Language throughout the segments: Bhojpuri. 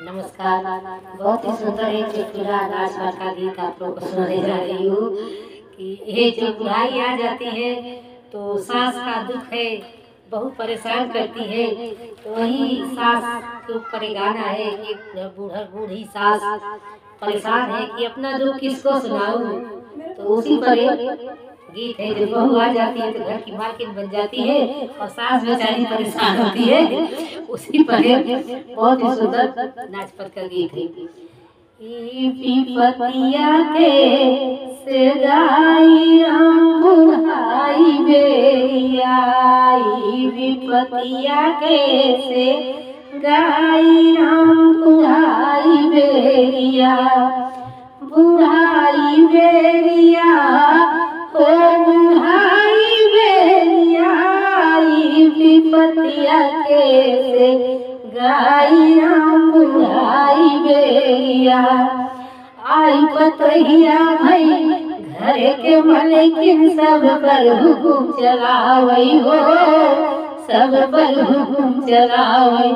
नमस्कार। बहुत ही सुंदर एक चुटकुला राजपाट का गीत आप लोग को सुनाने जा रही हूँ कि ये जो बुढ़ाई आ जाती है तो सास का दुख है, बहुत परेशान करती है। तो वही सास के ऊपर एक गाना है कि बूढ़ी सास परेशान है कि अपना दुख किसको सुनाऊं। तो उसी पर एक गीत है, जब बहू आ जाती है तो घर की मालकिन बन जाती है और सास बेचारी परेशान होती है। उसी पर बहुत ही सुंदर नाचपत का गीत है। विपतिया के से गाई राम बुढ़ाई बेरिया, विपतिया के से गाई राम बुढ़ाई बेरिया, बुढ़ाई बेरिया हो बुढ़ाई बेरिया, विपतिया के से गाई राम बुढ़ाई बेरिया। आई पतहिया भई घर के मलिकिन सब पर हुकुम चलावई हो, सब पर हुकुम चलावई,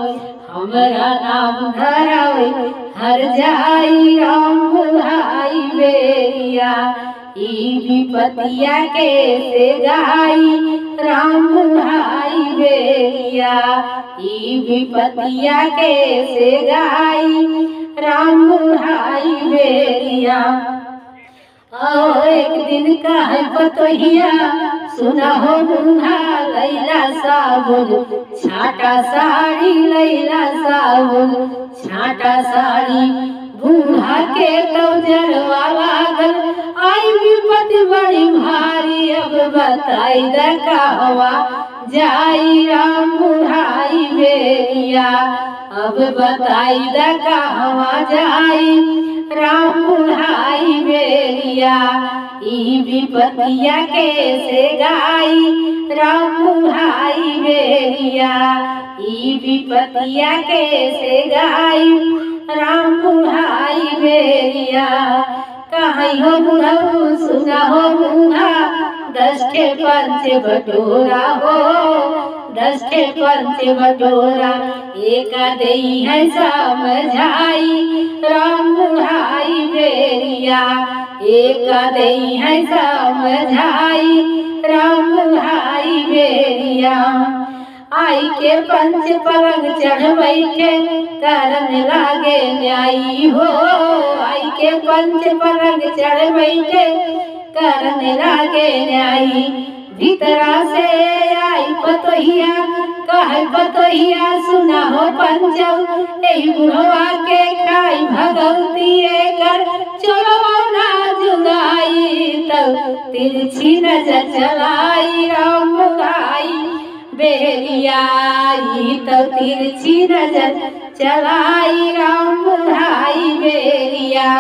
हमरा नाम धरावई हर जाई राम बुढ़ाई बेरिया, ई विपतिया के से गाई राम बुढ़ाई बेरिया, ई विपतिया के से गाई राम बुढ़ाई बेरिया। और एक दिन का है पतोहिया सुना हो बूढ़ा लैला साबुन, छाटा साड़ी लैला साबुन, छाटा साड़ी बूढ़ा के तो जरवा लागल, आई विपत्ति बड़ी भारी, अब बताई द कहवा जाई राम बुढ़ाई बेरिया, अब बताई द कहवा जाई राम बुढ़ाई बेरिया, ई विपतिया के से गाई राम बुढ़ाई बेरिया, ई विपतिया के से गाई राम बुढ़ाई बेरिया। कहीं हो बुढ़ऊ सुना हो बूढ़ा, 10 के पंच बटोरा हो, 10 के पंच बटोरा, एक दई है समझाई राम बुढ़ाई बेरिया, एक दई है समझाई राम बुढ़ाई बेरिया। आई के पंच पलंग चढ़ बैठे करन लागे न्यायी हो, आई के पंच पलंग चढ़ बैठे करन लागे न्यायी, भीतरा से आई पतोहिया कह पतोहिया सुना हो पंचम, एही बुढ़वा के खाई भगवती कर चलो ना जुगाई, तब तिरछी नजर चलाई राम बुढ़ाई बेरिया, तब तिरछी नजर चलाई राम बुढ़ाई बेरिया,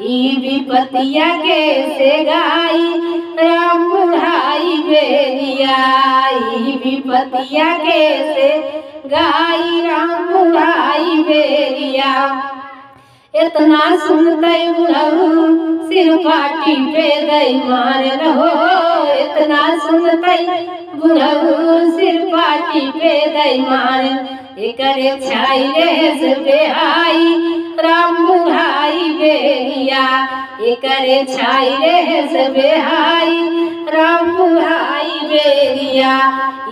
ई विपतिया के से गाई राम बुढ़ाई बेरिया, ई विपतिया के से गाई राम बुढ़ाई बेरिया। इतना सुनते बुढ़ऊ सिर पाटी पे गई मार रहो, इतना सुनते बुढ़ऊ सिर पाटी पे गई मार, एकरे छाइले से बेहाई राम बुढ़ाई बेरिया, एकरे छाइले से बेहाई राम बुढ़ाई बेरिया,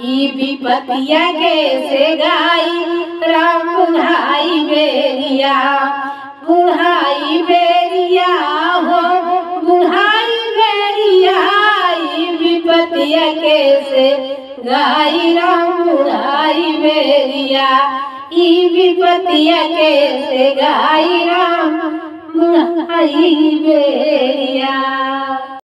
ई विपतिया के से गाई राम बुढ़ाई बेरिया, बुढ़ाई बेरिया हो बुढ़ाई बेरिया, ई विपतिया के से गाई राम बुढ़ाई बेरिया, ई विपतिया के से गाई राम बुढ़ाई बेरिया।